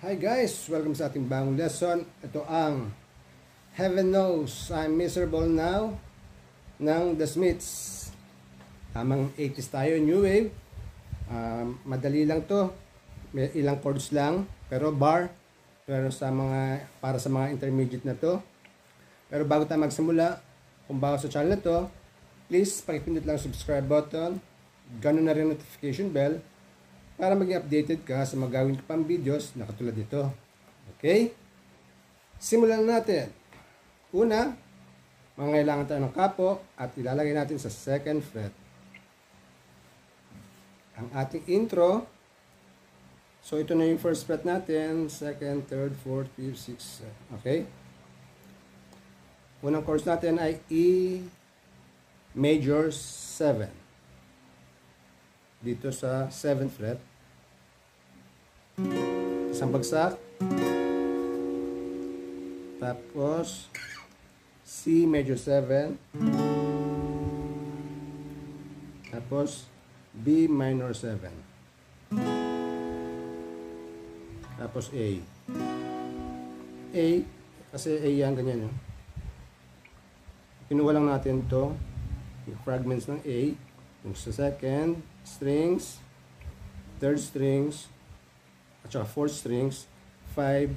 Hi guys! Welcome sa ating bagong lesson. Ito ang Heaven Knows I'm Miserable Now ng The Smiths. Tamang 80s tayo, new wave. Madali lang to. May ilang chords lang, pero bar. Pero para sa mga intermediate na to. Pero bago tayo magsimula, kung bago sa channel na to, please pakipindot lang subscribe button. Ganun na rin notification bell para maging updated ka sa magagawin ko pang videos na katulad nito. Okay? Simulan na natin. Una, mangailangan tayo ng kapo at ilalagay natin sa 2nd fret. Ang ating intro, so ito na yung 1st fret natin, 2nd, 3rd, 4th, 5th, 6th, okay? Unang chords natin ay E major 7. Dito sa 7th fret. Isang bagsak. Tapos C major 7. Tapos B minor 7. Tapos A. A, kasi A yan, ganyan yun. Kinuha lang natin to, yung fragments ng A, yung sa 2nd strings, 3rd strings, at saka 4th strings, 5,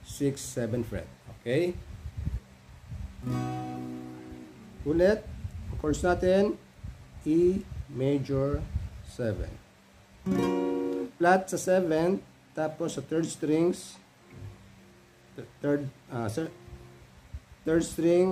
6, 7 fret. Okay? Ulit, ang chords natin, E major 7. Flat sa 7, tapos sa 3rd strings, 3rd string,